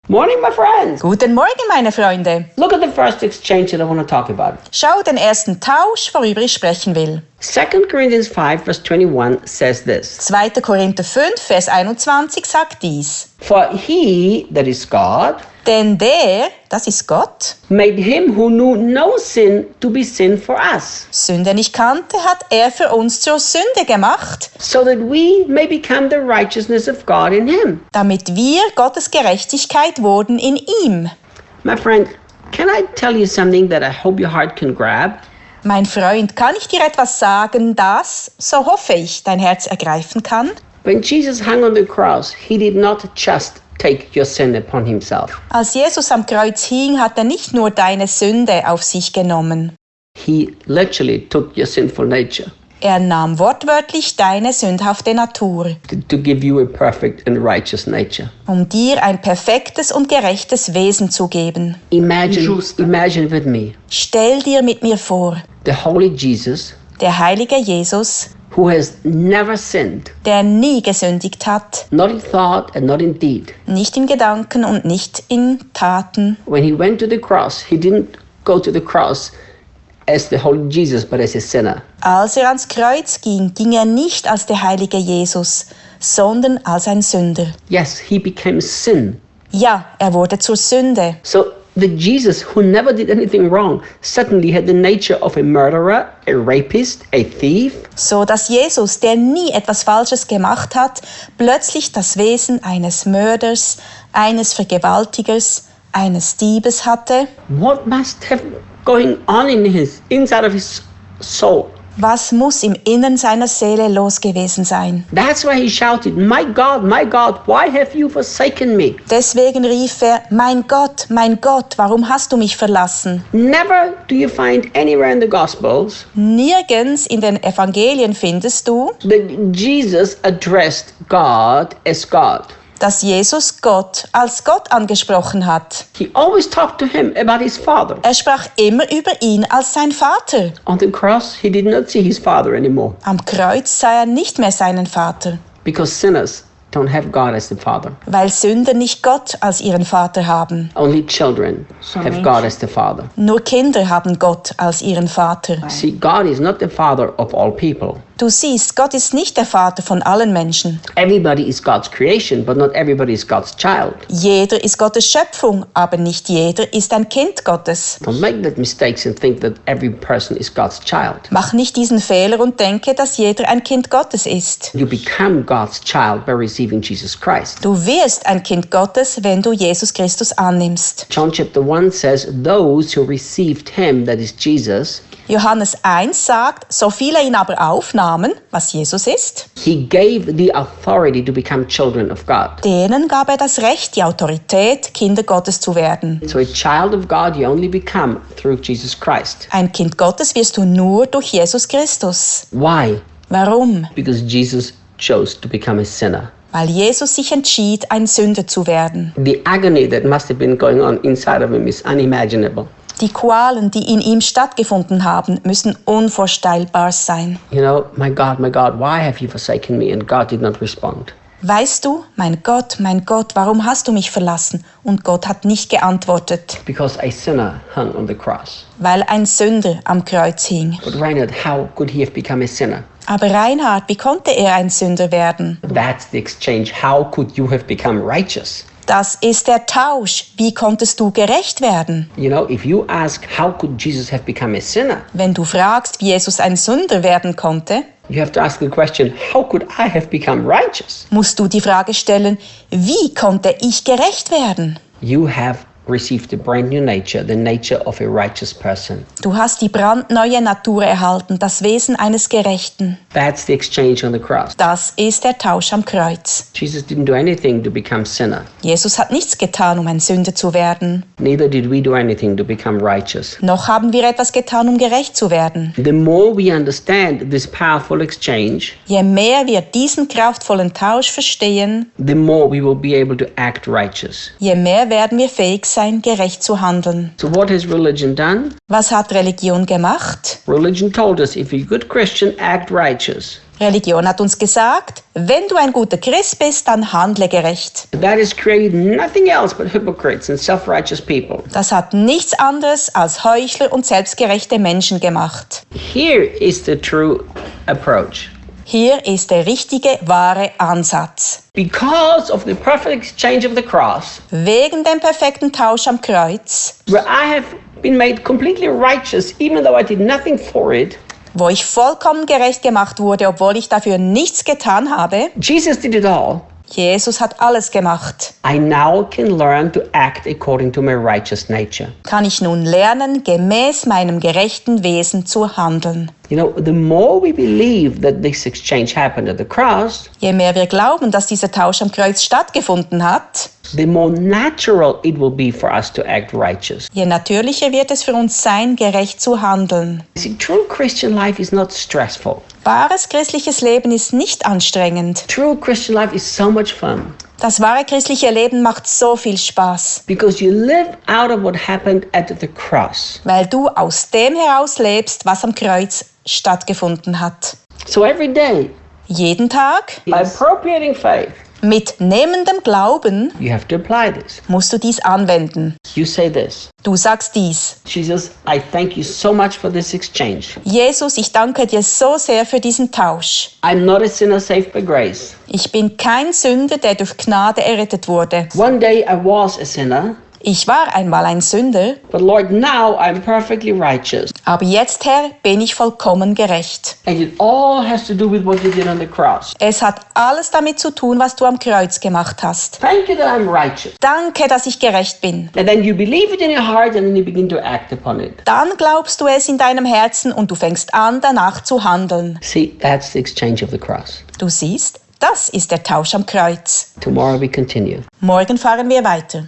Morning, my friends. Guten Morgen, meine Freunde. Look at the first exchange that I want to talk about. Schau den ersten Tausch, worüber ich sprechen will. 2 Corinthians 5, verse 21 says this. 2. Korinther 5, Vers 21 sagt dies. For he, that is God, Denn der, das ist Gott, made him who knew no sin to be sin for us, Sünde, nicht kannte, hat er für uns zur Sünde gemacht, so that we may become the righteousness of God in him. damit wir Gottes Gerechtigkeit wurden in ihm. My friend, can I tell you something that I hope your heart can grab? Mein Freund, kann ich dir etwas sagen, das, so hoffe ich, dein Herz ergreifen kann? When Jesus hung on the cross, he did not just take your sin upon himself. Als Jesus am Kreuz hing, hat er nicht nur deine Sünde auf sich genommen. He literally took your sinful nature Er nahm wortwörtlich deine sündhafte Natur, to give you a perfect and righteous nature. um dir ein perfektes und gerechtes Wesen zu geben. Imagine with me, Stell dir mit mir vor, the holy Jesus der heilige Jesus, who has never sinned, der nie gesündigt hat, not in thought and not in deed. nicht in Gedanken und nicht in Taten. When he went to the cross, he didn't go to the cross as the holy Jesus, but as a sinner. Als er ans Kreuz ging, ging er nicht als der heilige Jesus, sondern als ein Sünder. Yes, he became sin. Ja, er wurde zur Sünde. So the Jesus who never did anything wrong suddenly had the nature of a murderer, a rapist, a thief. So dass Jesus, der nie etwas Falsches gemacht hat, plötzlich das Wesen eines Mörders, eines Vergewaltigers, eines Diebes hatte. What must have going on in his inside of his soul? Was muss im Innern seiner Seele los gewesen sein? That's why he shouted, my God, why have you forsaken me? Deswegen rief er, mein Gott, warum hast du mich verlassen? Never do you find anywhere in the Gospels Nirgends in den Evangelien findest du, that Jesus addressed God as God. dass Jesus Gott als Gott angesprochen hat. He always talked to him about his Father. Er sprach immer über ihn als sein Vater. On the cross, he did not see his Father anymore Am Kreuz sah er nicht mehr seinen Vater, because sinners don't have God as the Father. weil Sünder nicht Gott als ihren Vater haben. Only children have God as the Father. Nur Kinder haben Gott als ihren Vater. See, God is not the Father of all people. Du siehst, Gott ist nicht der Vater von allen Menschen. Everybody is God's creation, but not everybody is God's child. Jeder ist Gottes Schöpfung, aber nicht jeder ist ein Kind Gottes. Don't make that mistakes and think that every person is God's child. Mach nicht diesen Fehler und denke, dass jeder ein Kind Gottes ist. You become God's child by receiving Jesus Christ. Du wirst ein Kind Gottes, wenn du Jesus Christus annimmst. John chapter 1 says, those who received him, that is Jesus, Johannes 1 sagt, so viele ihn aber aufnahmen, was Jesus ist, he gave the authority to become children of God. denen gab er das Recht, die Autorität, Kinder Gottes zu werden. So a child of God you only become through Jesus Christ. Ein Kind Gottes wirst du nur durch Jesus Christus. Why? Warum? Because Jesus chose to become a sinner. Weil Jesus sich entschied, ein Sünder zu werden. The agony that must have been going on inside of him is unimaginable. Die Qualen, die in ihm stattgefunden haben, müssen unvorstellbar sein. You know, my God, why have you forsaken me? And God did not respond. Weißt du, mein Gott, warum hast du mich verlassen? Und Gott hat nicht geantwortet, Because a sinner hung on the cross. weil ein Sünder am Kreuz hing. But Reinhard, how could he have become a sinner? Aber Reinhard, wie konnte er ein Sünder werden? That's the exchange. How could you have become righteous? Das ist der Tausch. Wie konntest du gerecht werden? You know, if you ask, how could Jesus have become a sinner? Wenn du fragst, wie Jesus ein Sünder werden konnte, You have to ask the question, how could I have become righteous? musst du die Frage stellen, wie konnte ich gerecht werden? You have received a brand new nature, the nature of a righteous person. Du hast die brandneue Natur erhalten, das Wesen eines Gerechten. That's the exchange on the cross. Das ist der Tausch am Kreuz. Jesus didn't do anything to become sinner. Jesus hat nichts getan, um ein Sünder zu werden. Neither did we do anything to become righteous. Noch haben wir etwas getan, um gerecht zu werden. The more we understand this powerful exchange, Je mehr wir diesen kraftvollen Tausch verstehen, the more we will be able to act righteous. je mehr werden wir fähig sein, gerecht zu handeln. So what has religion done? Was hat Religion gemacht? Religion told us if you're a good Christian, act righteous. Religion hat uns gesagt, wenn du ein guter Christ bist, dann handle gerecht. That has created nothing else but hypocrites and self-righteous people. Das hat nichts anderes als Heuchler und selbstgerechte Menschen gemacht. Here is the true approach. Hier ist der richtige, wahre Ansatz. Because of the perfect exchange of the cross, Wegen dem perfekten Tausch am Kreuz, where I have been made completely righteous even though I did nothing for it, wo ich vollkommen gerecht gemacht wurde, obwohl ich dafür nichts getan habe. Jesus did it all. Jesus hat alles gemacht. I now can learn to act according to my righteous nature. Kann ich nun lernen, gemäß meinem gerechten Wesen zu handeln. You know, the more we believe that this exchange happened at the cross, Je mehr wir glauben, dass dieser Tausch am Kreuz stattgefunden hat, the more natural it will be for us to act righteous. je natürlicher wird es für uns sein, gerecht zu handeln. See, true Christian life is not stressful. Wahres christliches Leben ist nicht anstrengend. True Christian life is so much fun Das wahre christliche Leben macht so viel Spaß, because you live out of what happened at the cross. weil du aus dem heraus lebst, was am Kreuz stattgefunden hat. So every day, Jeden Tag, by appropriating faith, mit nehmendem Glauben, you have to apply this. musst du dies anwenden. You say this: Du sagst dies: Jesus, I thank you so much for this exchange. Jesus, ich danke dir so sehr für diesen Tausch. I'm not a sinner saved by grace. Ich bin kein Sünder, der durch Gnade errettet wurde. One day I was a sinner, Ich war einmal ein Sünder, but Lord, now I'm perfectly righteous. aber jetzt, Herr, bin ich vollkommen gerecht. And it all has to do with what you did on the cross. Es hat alles damit zu tun, was du am Kreuz gemacht hast. Thank you that I'm righteous. Danke, dass ich gerecht bin. And then you believe it in your heart and then you begin to act upon it. Dann glaubst du es in deinem Herzen und du fängst an, danach zu handeln. See, that's the exchange of the cross. Du siehst, das ist der Tausch am Kreuz. Tomorrow we continue. Morgen fahren wir weiter.